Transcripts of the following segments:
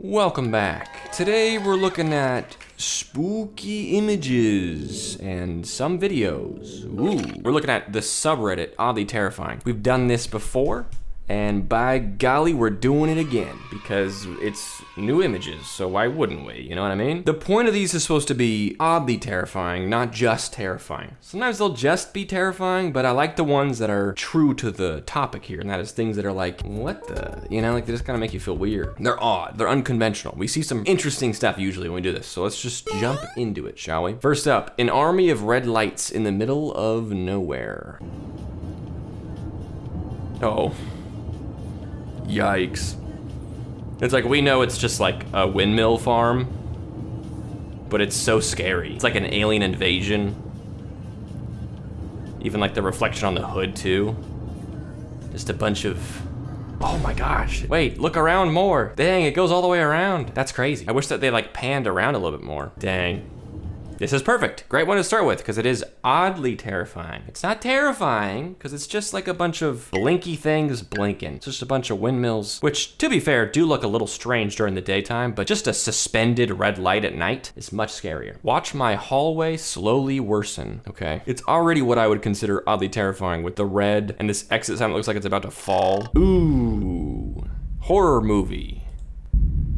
Welcome back. Today we're looking at spooky images and some videos. Ooh, we're looking at the subreddit, Oddly Terrifying. We've done this before, and by golly, we're doing it again because it's new images, so why wouldn't we? You know what I mean? The point of these is supposed to be oddly terrifying, not just terrifying. Sometimes they'll just be terrifying, but I like the ones that are true to the topic here, and that is things that are like, what the? You know, like they just kind of make you feel weird. They're odd, they're unconventional. We see some interesting stuff usually when we do this, so let's just jump into it, shall we? First up, an army of red lights in the middle of nowhere. Oh. Yikes. It's like, we know it's just like a windmill farm, but it's so scary. It's like an alien invasion. Even like the reflection on the hood too. Just a bunch of, oh my gosh. Wait, look around more. Dang, it goes all the way around. That's crazy. I wish that they like panned around a little bit more. Dang. This is perfect. Great one to start with because it is oddly terrifying. It's not terrifying because it's just like a bunch of blinky things blinking. It's just a bunch of windmills, which to be fair, do look a little strange during the daytime, but just a suspended red light at night is much scarier. Watch my hallway slowly worsen. Okay. It's already what I would consider oddly terrifying with the red and this exit sign that looks like it's about to fall. Ooh, horror movie.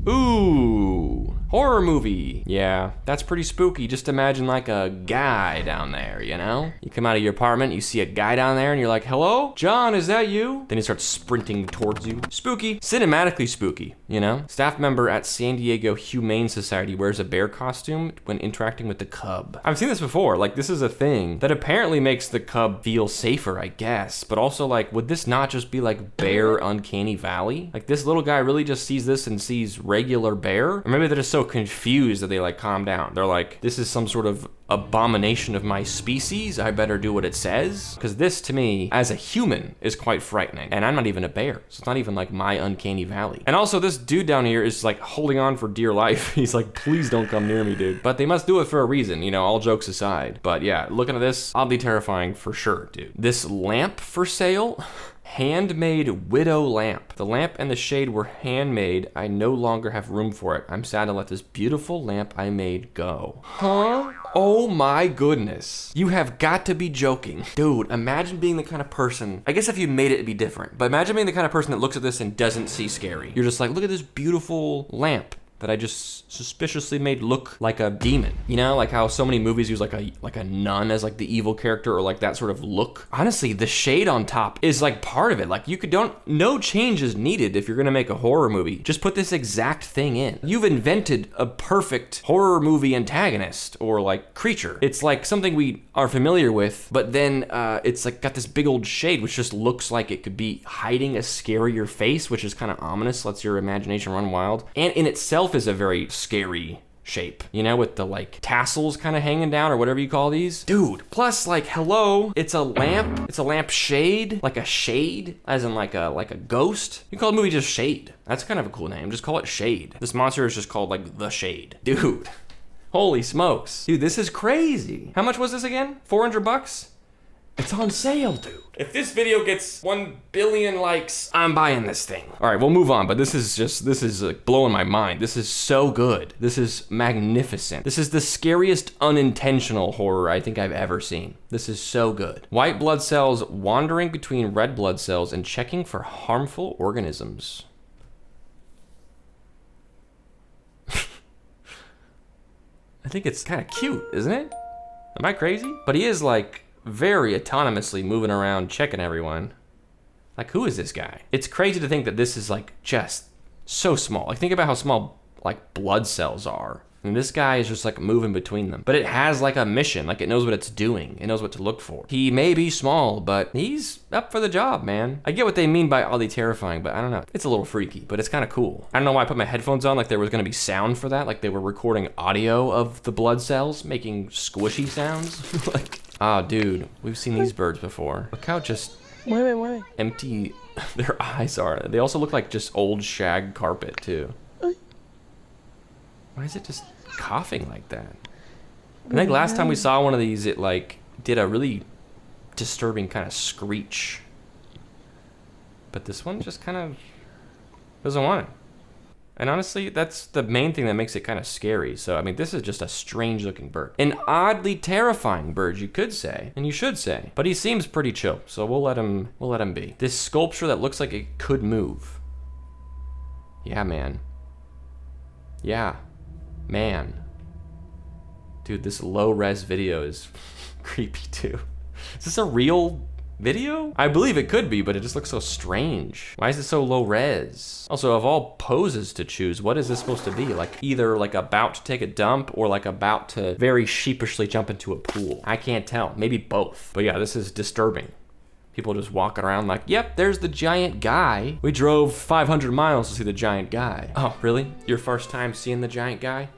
Ooh, horror movie. Yeah, that's pretty spooky. Just imagine like a guy down there, you know? You come out of your apartment, you see a guy down there and you're like, hello? John, is that you? Then he starts sprinting towards you. Spooky, cinematically spooky, you know? Staff member at San Diego Humane Society wears a bear costume when interacting with the cub. I've seen this before. Like, this is a thing that apparently makes the cub feel safer, I guess. But also like, would this not just be like bear uncanny valley? Like this little guy really just sees this and sees regular bear? Or maybe they're just so confused that they like calm down. They're like, this is some sort of abomination of my species. I better do what it says. Because this to me, as a human, is quite frightening. And I'm not even a bear. So it's not even like my uncanny valley. And also this dude down here is like holding on for dear life. He's like, please don't come near me, dude. But they must do it for a reason, you know, all jokes aside. But yeah, looking at this, oddly terrifying for sure, dude. This lamp for sale? Handmade widow lamp. The lamp and the shade were handmade. I no longer have room for it. I'm sad to let this beautiful lamp I made go. Huh? Oh my goodness. You have got to be joking. Dude, imagine being the kind of person, I guess if you made it, it'd be different, but imagine being the kind of person that looks at this and doesn't see scary. You're just like, look at this beautiful lamp that I just suspiciously made look like a demon. You know, like how so many movies use like a nun as like the evil character or like that sort of look. Honestly, the shade on top is like part of it. Like no change is needed if you're gonna make a horror movie. Just put this exact thing in. You've invented a perfect horror movie antagonist or like creature. It's like something we are familiar with, but then it's like got this big old shade which just looks like it could be hiding a scarier face, which is kind of ominous, lets your imagination run wild. And in itself is a very scary shape, you know, with the like tassels kind of hanging down or whatever you call these. Dude, plus like, hello, it's a lamp shade, like a shade, as in like a ghost. You call the movie just Shade. That's kind of a cool name, just call it Shade. This monster is just called like The Shade. Dude, holy smokes. Dude, this is crazy. How much was this again? 400 bucks? It's on sale, dude. If this video gets 1 billion likes, I'm buying this thing. All right, we'll move on, but this is like blowing my mind. This is so good. This is magnificent. This is the scariest unintentional horror I think I've ever seen. This is so good. White blood cells wandering between red blood cells and checking for harmful organisms. I think it's kind of cute, isn't it? Am I crazy? But he is like very autonomously moving around checking everyone. Like, who is this guy? It's crazy to think that this is like just so small. Like, think about how small like blood cells are. And this guy is just like moving between them. But it has like a mission, like it knows what it's doing. It knows what to look for. He may be small, but he's up for the job, man. I get what they mean by oddly terrifying, but I don't know. It's a little freaky, but it's kind of cool. I don't know why I put my headphones on like there was gonna be sound for that, like they were recording audio of the blood cells making squishy sounds. Like, ah, dude, we've seen these birds before. Look how just empty their eyes are. They also look like just old shag carpet too. Why is it just coughing like that? I think last time we saw one of these, it like did a really disturbing kind of screech. But this one just kind of doesn't want it. And honestly, that's the main thing that makes it kind of scary. So, I mean, this is just a strange looking bird. An oddly terrifying bird, you could say, and you should say. But he seems pretty chill, so we'll let him be. This sculpture that looks like it could move. Yeah, man. Yeah, man. Dude, this low-res video is creepy too. Is this a real video? I believe it could be, but it just looks so strange. Why is it so low-res? Also, of all poses to choose, what is this supposed to be? Like either like about to take a dump or like about to very sheepishly jump into a pool. I can't tell, maybe both. But yeah, this is disturbing. People just walking around like, yep, there's the giant guy. We drove 500 miles to see the giant guy. Oh, really? Your first time seeing the giant guy?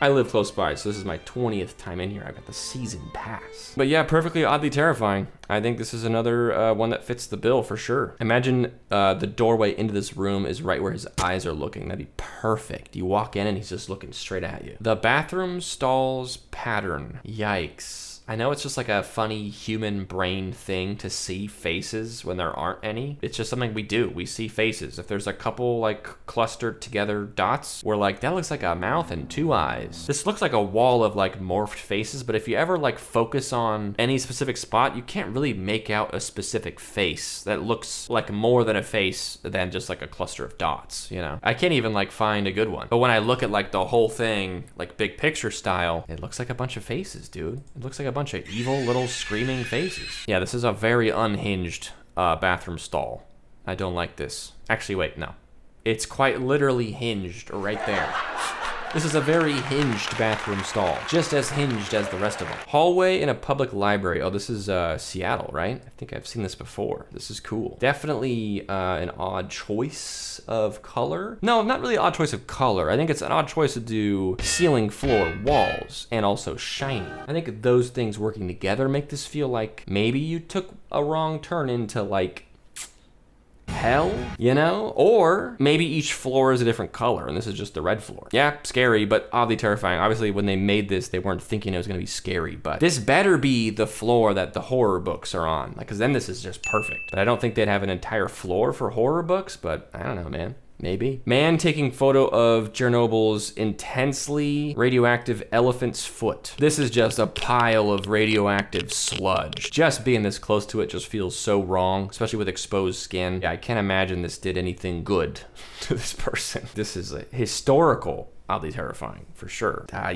I live close by, so this is my 20th time in here. I've got the season pass. But yeah, perfectly oddly terrifying. I think this is another one that fits the bill for sure. Imagine the doorway into this room is right where his eyes are looking. That'd be perfect. You walk in and he's just looking straight at you. The bathroom stalls pattern. Yikes. I know it's just like a funny human brain thing to see faces when there aren't any. It's just something we do. We see faces. If there's a couple like clustered together dots, we're like, that looks like a mouth and two eyes. This looks like a wall of like morphed faces, but if you ever like focus on any specific spot, you can't really make out a specific face that looks like more than a face than just like a cluster of dots, you know? I can't even like find a good one. But when I look at like the whole thing, like big picture style, it looks like a bunch of faces, dude. It looks like a bunch of evil little screaming faces. Yeah, this is a very unhinged bathroom stall. I don't like this. Actually, wait, no. It's quite literally hinged right there. This is a very hinged bathroom stall, just as hinged as the rest of them. Hallway in a public library. Oh, this is Seattle, right? I think I've seen this before. This is cool. Definitely an odd choice of color. No, not really an odd choice of color. I think it's an odd choice to do ceiling, floor, walls, and also shiny. I think those things working together make this feel like maybe you took a wrong turn into like hell, you know? Or maybe each floor is a different color and this is just the red floor. Yeah, scary, but oddly terrifying. Obviously, when they made this, they weren't thinking it was gonna be scary, but this better be the floor that the horror books are on, like, cause then this is just perfect. But I don't think they'd have an entire floor for horror books, but I don't know, man. Maybe. Man taking photo of Chernobyl's intensely radioactive elephant's foot. This is just a pile of radioactive sludge. Just being this close to it just feels so wrong, especially with exposed skin. Yeah, I can't imagine this did anything good to this person. This is a historical, oddly terrifying, for sure. I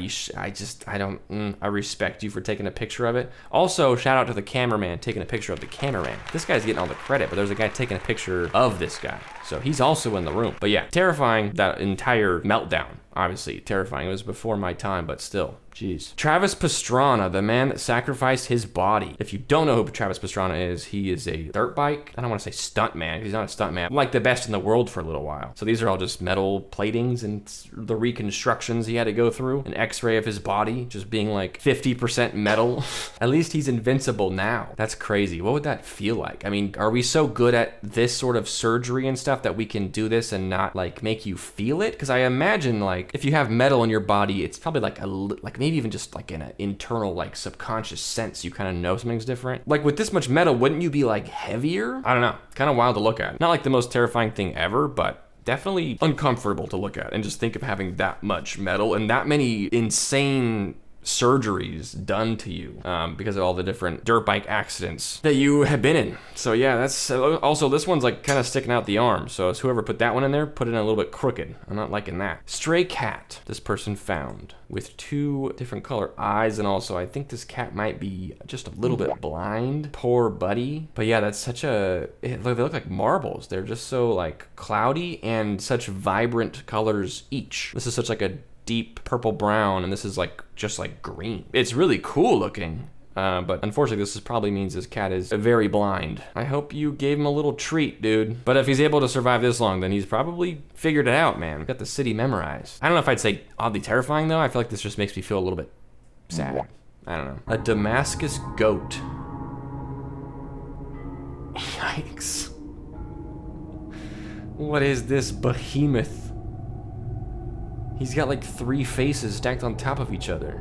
respect you for taking a picture of it. Also, shout out to the cameraman taking a picture of the cameraman. This guy's getting all the credit, but there's a guy taking a picture of this guy. So he's also in the room. But yeah, terrifying, that entire meltdown. Obviously, terrifying. It was before my time, but still, jeez. Travis Pastrana, the man that sacrificed his body. If you don't know who Travis Pastrana is, he is a dirt bike. I don't want to say stunt man. He's not a stunt man. Like the best in the world for a little while. So these are all just metal platings and the reconstructions he had to go through. An x-ray of his body just being like 50% metal. At least he's invincible now. That's crazy. What would that feel like? I mean, are we so good at this sort of surgery and stuff that we can do this and not like make you feel it? Because I imagine like if you have metal in your body, it's probably like maybe even just like in an internal like subconscious sense, you kind of know something's different. Like with this much metal, wouldn't you be like heavier? I don't know. It's kind of wild to look at. Not like the most terrifying thing ever, but definitely uncomfortable to look at and just think of having that much metal and that many insane surgeries done to you because of all the different dirt bike accidents that you have been in. So yeah, that's also this one's like kind of sticking out the arm. So it's whoever put that one in there, put it in a little bit crooked. I'm not liking that. Stray cat this person found with 2 different color eyes, and also I think this cat might be just a little bit blind. Poor buddy. But yeah, that's such a, they look like marbles. They're just so like cloudy and such vibrant colors each. This is such like a deep purple brown, and this is like just like green. It's really cool looking, but unfortunately this probably means this cat is very blind. I hope you gave him a little treat, dude. But if he's able to survive this long, then he's probably figured it out, man. Got the city memorized. I don't know if I'd say oddly terrifying though. I feel like this just makes me feel a little bit sad. I don't know. A Damascus goat. Yikes. What is this behemoth? He's got like 3 faces stacked on top of each other.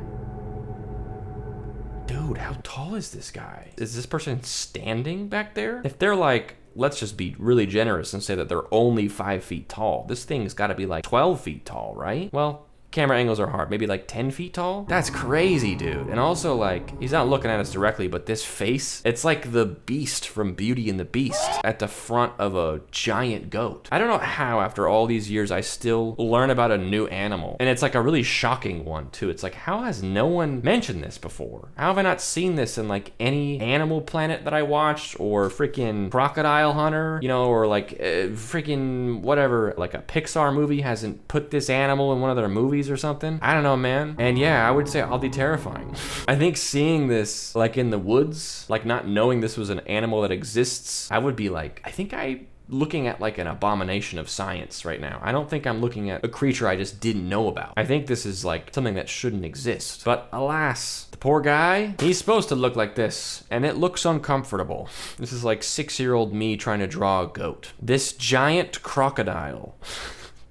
Dude, how tall is this guy? Is this person standing back there? If they're like let's just be really generous and say that they're only 5 feet tall. This thing's gotta be like 12 feet tall, right? Well, camera angles are hard. Maybe like 10 feet tall? That's crazy, dude. And also, like, he's not looking at us directly, but this face, it's like the beast from Beauty and the Beast at the front of a giant goat. I don't know how, after all these years, I still learn about a new animal. And it's like a really shocking one, too. It's like, how has no one mentioned this before? How have I not seen this in like any Animal Planet that I watched, or freaking Crocodile Hunter, you know, or like freaking whatever, like a Pixar movie hasn't put this animal in one of their movies or something. I don't know, man. And yeah, I would say oddly terrifying. I think seeing this like in the woods, like not knowing this was an animal that exists, I would be like, I think I'm looking at like an abomination of science right now. I don't think I'm looking at a creature I just didn't know about. I think this is like something that shouldn't exist. But alas, the poor guy, he's supposed to look like this, and it looks uncomfortable. This is like 6-year-old me trying to draw a goat. This giant crocodile.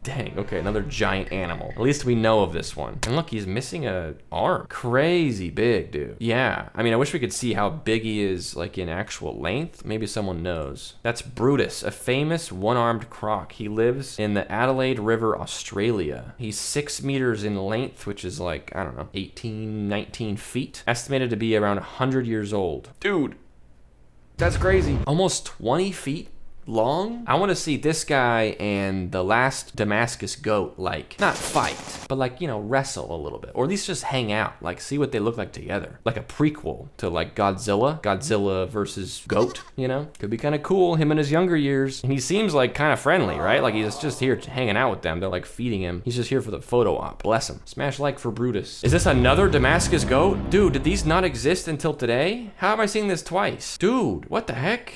Dang, okay, another giant animal. At least we know of this one. And look, he's missing a arm. Crazy big, dude. Yeah, I mean, I wish we could see how big he is, like in actual length. Maybe someone knows. That's Brutus, a famous one-armed croc. He lives in the Adelaide River, Australia. He's 6 meters in length, which is like, I don't know, 18, 19 feet. Estimated to be around 100 years old. Dude, that's crazy. Almost 20 feet long? I want to see this guy and the last Damascus goat, like, not fight, but like, you know, wrestle a little bit, or at least just hang out, like see what they look like together, like a prequel to like Godzilla versus goat, you know? Could be kind of cool, him in his younger years. And he seems like kind of friendly, right? Like he's just here hanging out with them. They're like feeding him. He's just here for the photo op. Bless him. Smash like for Brutus. Is this another Damascus goat? Dude, did these not exist until today? How am I seeing this twice? Dude, what the heck?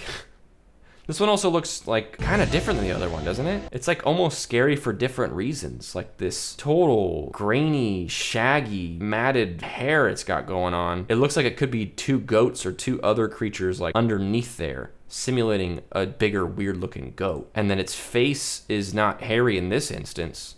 This one also looks like kind of different than the other one, doesn't it? It's like almost scary for different reasons. Like this total grainy, shaggy, matted hair it's got going on. It looks like it could be 2 goats or 2 other creatures like underneath there, simulating a bigger, weird looking goat. And then its face is not hairy in this instance.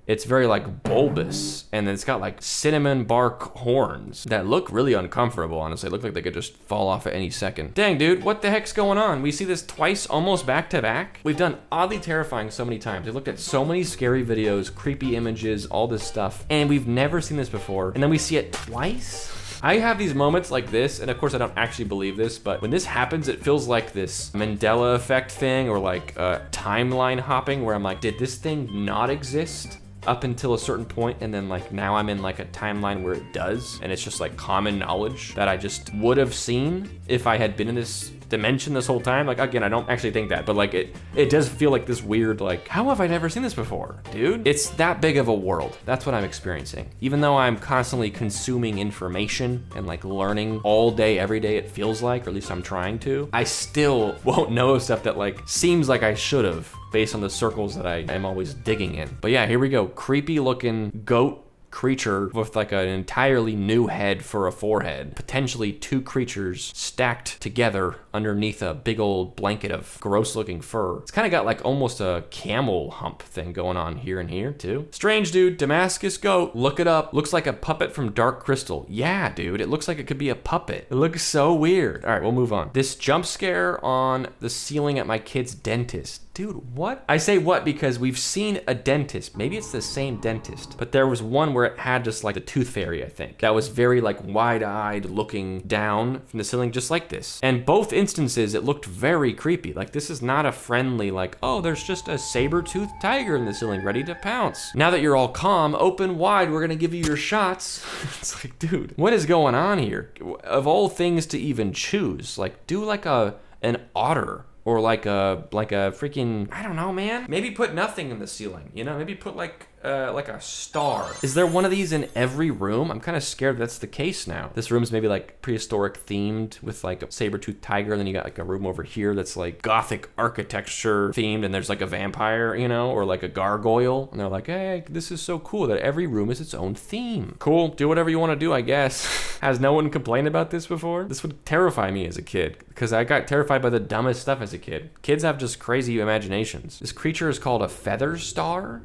It's very like bulbous, and then it's got like cinnamon bark horns that look really uncomfortable, honestly. They look like they could just fall off at any second. Dang, dude, what the heck's going on? We see this twice, almost back to back. We've done oddly terrifying so many times. We've looked at so many scary videos, creepy images, all this stuff, and we've never seen this before. And then we see it twice? I have these moments like this, and of course I don't actually believe this, but when this happens, it feels like this Mandela effect thing, or like timeline hopping, where I'm like, did this thing not exist up until a certain point, and then like now I'm in like a timeline where it does, and it's just like common knowledge that I just would have seen if I had been in this dimension this whole time? Like, again, I don't actually think that, but like it does feel like this weird, like, how have I never seen this before, dude? It's that big of a world. That's what I'm experiencing. Even though I'm constantly consuming information and like learning all day, every day, it feels like, or at least I'm trying to, I still won't know stuff that like seems like I should have based on the circles that I am always digging in. But yeah, here we go. Creepy looking goat creature with like an entirely new head for a forehead. Potentially 2 creatures stacked together underneath a big old blanket of gross looking fur. It's kind of got like almost a camel hump thing going on here and here too. Strange, dude. Damascus goat. Look it up. Looks like a puppet from Dark Crystal. Yeah, dude. It looks like it could be a puppet. It looks so weird. All right, we'll move on. This jump scare on the ceiling at my kid's dentist. Dude, what? I say what because we've seen a dentist. Maybe it's the same dentist, but there was one where it had just like the tooth fairy, I think. That was very like wide-eyed looking down from the ceiling just like this. And both instances, it looked very creepy. Like this is not a friendly like, oh, there's just a saber-toothed tiger in the ceiling ready to pounce. Now that you're all calm, open wide, we're gonna give you your shots. It's like, dude, what is going on here? Of all things to even choose, like do like an otter. Or like a freaking, I don't know, man. Maybe put nothing in the ceiling, you know? Maybe put like a star. Is there one of these in every room? I'm kind of scared that's the case now. This room's maybe like prehistoric themed with like a saber-toothed tiger, and then you got like a room over here that's like Gothic architecture themed, and there's like a vampire, you know, or like a gargoyle. And they're like, hey, this is so cool that every room is its own theme. Cool, do whatever you want to do, I guess. Has no one complained about this before? This would terrify me as a kid, because I got terrified by the dumbest stuff as a kid. Kids have just crazy imaginations. This creature is called a feather star?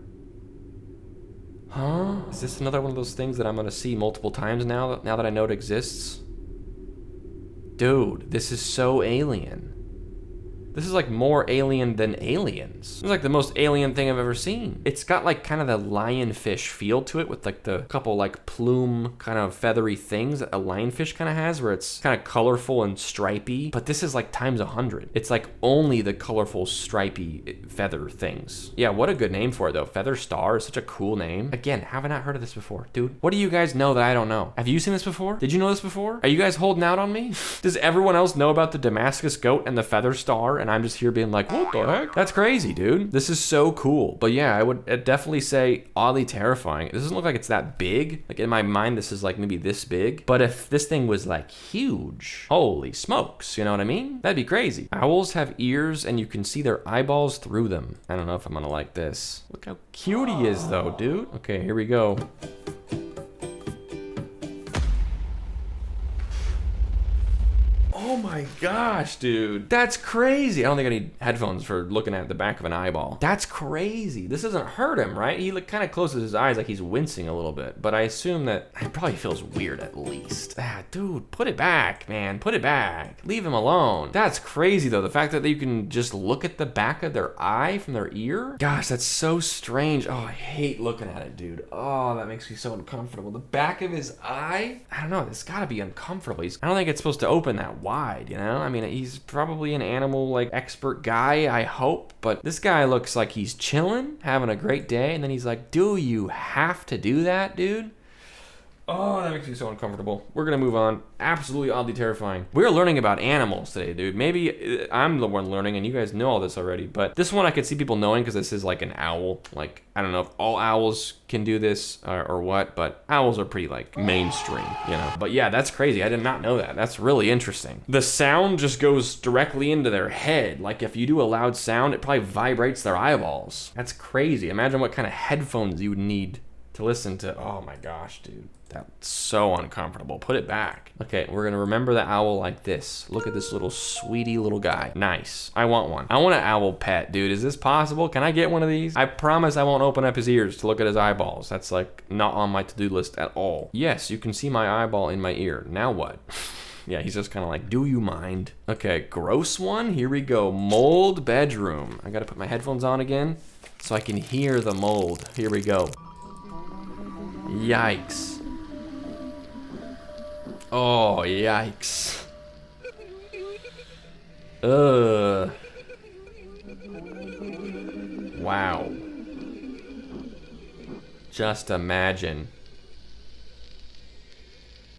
Huh? Is this another one of those things that I'm gonna see multiple times now that I know it exists? Dude, this is so alien. This is like more alien than aliens. This is like the most alien thing I've ever seen. It's got like kind of the lionfish feel to it with like the couple like plume kind of feathery things that a lionfish kind of has, where it's kind of colorful and stripy, but this is like times 100. It's like only the colorful stripy feather things. Yeah, what a good name for it though. Feather Star is such a cool name. Again, have I not heard of this before? Dude, what do you guys know that I don't know? Have you seen this before? Did you know this before? Are you guys holding out on me? Does everyone else know about the Damascus Goat and the Feather Star, and I'm just here being like, what the heck? That's crazy, dude. This is so cool. But yeah, I would definitely say oddly terrifying. It doesn't look like it's that big. Like in my mind, this is like maybe this big. But if this thing was like huge, holy smokes, you know what I mean? That'd be crazy. Owls have ears and you can see their eyeballs through them. I don't know if I'm gonna like this. Look how cute he is though, dude. Okay, here we go. Oh my gosh, dude. That's crazy. I don't think I need headphones for looking at the back of an eyeball. That's crazy. This doesn't hurt him, right? He like kind of closes his eyes like he's wincing a little bit, but I assume that it probably feels weird at least. Ah, dude, put it back, man. Put it back. Leave him alone. That's crazy though. The fact that you can just look at the back of their eye from their ear. Gosh, that's so strange. Oh, I hate looking at it, dude. Oh, that makes me so uncomfortable. The back of his eye? I don't know. It's gotta be uncomfortable. I don't think it's supposed to open that wide, you know? I mean, he's probably an animal like expert guy, I hope, but this guy looks like he's chilling, having a great day, and then he's like, do you have to do that, dude? Oh, that makes me so uncomfortable. We're gonna move on. Absolutely oddly terrifying. We're learning about animals today, dude. Maybe I'm the one learning and you guys know all this already, but this one I could see people knowing because this is like an owl. Like, I don't know if all owls can do this or what, but owls are pretty like mainstream, you know? But yeah, that's crazy. I did not know that. That's really interesting. The sound just goes directly into their head. Like if you do a loud sound, it probably vibrates their eyeballs. That's crazy. Imagine what kind of headphones you would need to listen to. Oh my gosh, dude. That's so uncomfortable. Put it back. Okay, we're gonna remember the owl like this. Look at this little sweetie little guy. Nice. I want one. I want an owl pet, dude. Is this possible? Can I get one of these? I promise I won't open up his ears to look at his eyeballs. That's like not on my to-do list at all. Yes, you can see my eyeball in my ear. Now what? Yeah, he's just kind of like, do you mind? Okay, gross one. Here we go. Mold bedroom. I gotta put my headphones on again so I can hear the mold. Here we go. Yikes. Oh, yikes. Ugh. Wow. Just imagine.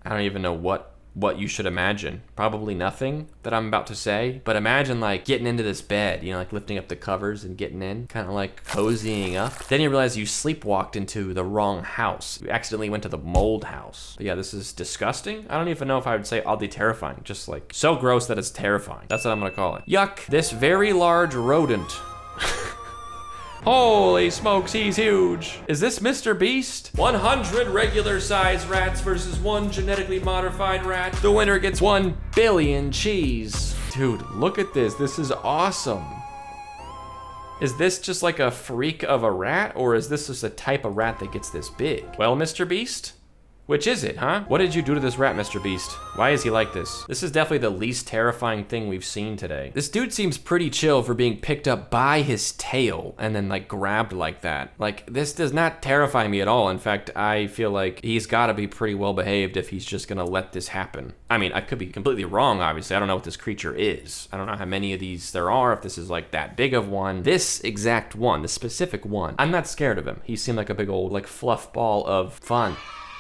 I don't even know what you should imagine. Probably nothing that I'm about to say, but imagine like getting into this bed, you know, like lifting up the covers and getting in, kind of like cozying up. Then you realize you sleepwalked into the wrong house. You accidentally went to the mold house. But yeah, this is disgusting. I don't even know if I would say oddly terrifying, just like so gross that it's terrifying. That's what I'm gonna call it. Yuck, this very large rodent. Holy smokes, he's huge. Is this Mr. Beast? 100 regular size rats versus 1 genetically modified rat. The winner gets 1 billion cheese. Dude, look at this. This is awesome. Is this just like a freak of a rat, or is this just a type of rat that gets this big? Well, Mr. Beast? Which is it, huh? What did you do to this rat, Mr. Beast? Why is he like this? This is definitely the least terrifying thing we've seen today. This dude seems pretty chill for being picked up by his tail and then like grabbed like that. Like, this does not terrify me at all. In fact, I feel like he's gotta be pretty well behaved if he's just gonna let this happen. I mean, I could be completely wrong, obviously. I don't know what this creature is. I don't know how many of these there are, if this is like that big of one. This exact one, the specific one, I'm not scared of him. He seemed like a big old like fluff ball of fun.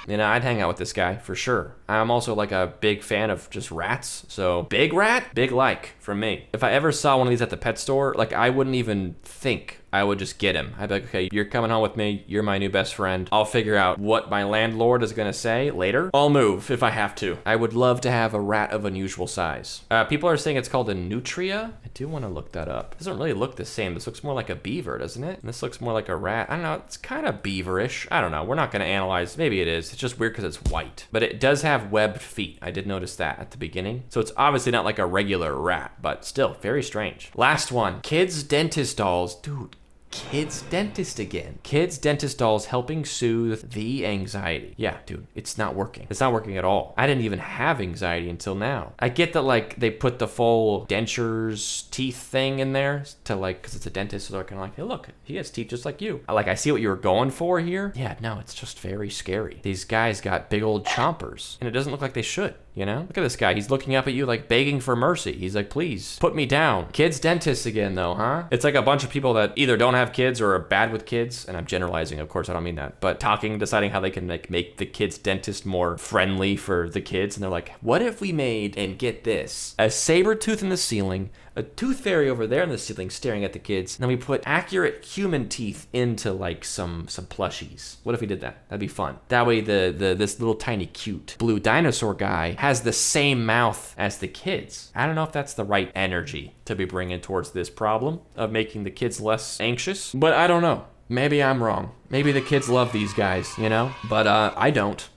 You know, I'd hang out with this guy for sure. I'm also like a big fan of just rats. So big rat, big like from me. If I ever saw one of these at the pet store, like I wouldn't even think. I would just get him. I'd be like, okay, you're coming home with me. You're my new best friend. I'll figure out what my landlord is gonna say later. I'll move if I have to. I would love to have a rat of unusual size. People are saying it's called a nutria. I do wanna look that up. It doesn't really look the same. This looks more like a beaver, doesn't it? And this looks more like a rat. I don't know, it's kind of beaverish. I don't know, we're not gonna analyze. Maybe it is. It's just weird because it's white. But it does have webbed feet. I did notice that at the beginning. So it's obviously not like a regular rat, but still very strange. Last one, kids dentist dolls. Dude, kids dentist again. Kids dentist dolls helping soothe the anxiety. Yeah, dude, it's not working. It's not working at all. I didn't even have anxiety until now. I get that like they put the full dentures teeth thing in there to like, cause it's a dentist, so they're kind of like, hey look, he has teeth just like you. I see what you were going for here. Yeah, no, it's just very scary. These guys got big old chompers and it doesn't look like they should. You know, look at this guy. He's looking up at you like begging for mercy. He's like, please put me down. Kids dentists again though, huh? It's like a bunch of people that either don't have kids or are bad with kids. And I'm generalizing, of course, I don't mean that, but deciding how they can like make the kids dentist more friendly for the kids. And they're like, what if we made, and get this, a saber tooth in the ceiling, a tooth fairy over there in the ceiling staring at the kids, and then we put accurate human teeth into like some plushies. What if we did that? That'd be fun. That way this little tiny cute blue dinosaur guy has the same mouth as the kids. I don't know if that's the right energy to be bringing towards this problem of making the kids less anxious, but I don't know. Maybe I'm wrong. Maybe the kids love these guys, you know? But I don't.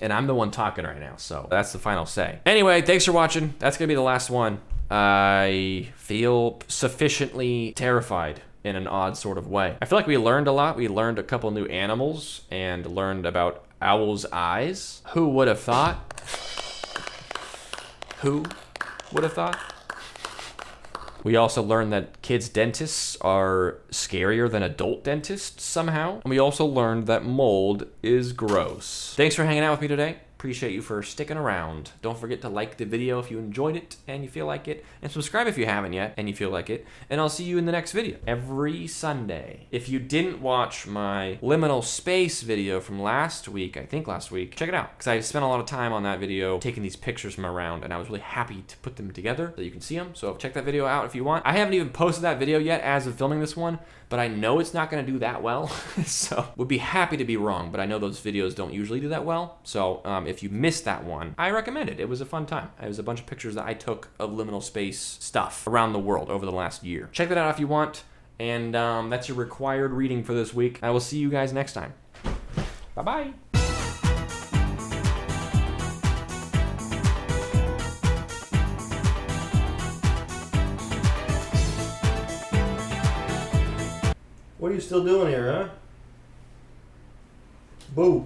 And I'm the one talking right now, so that's the final say. Anyway, thanks for watching. That's gonna be the last one. I feel sufficiently terrified in an odd sort of way. I feel like we learned a lot. We learned a couple new animals and learned about owl's eyes. Who would have thought? Who would have thought? We also learned that kids dentists are scarier than adult dentists somehow. And we also learned that mold is gross. Thanks for hanging out with me today. Appreciate you for sticking around. Don't forget to like the video if you enjoyed it and you feel like it, and subscribe if you haven't yet and you feel like it, and I'll see you in the next video every Sunday. If you didn't watch my liminal space video from last week, I think last week, check it out, because I spent a lot of time on that video taking these pictures from around, and I was really happy to put them together so you can see them. So check that video out if you want. I haven't even posted that video yet as of filming this one, but I know it's not gonna do that well. So would be happy to be wrong, but I know those videos don't usually do that well. So if you missed that one, I recommend it. It was a fun time. It was a bunch of pictures that I took of liminal space stuff around the world over the last year. Check that out if you want. And that's your required reading for this week. I will see you guys next time. Bye-bye. What are you still doing here, huh? Boo.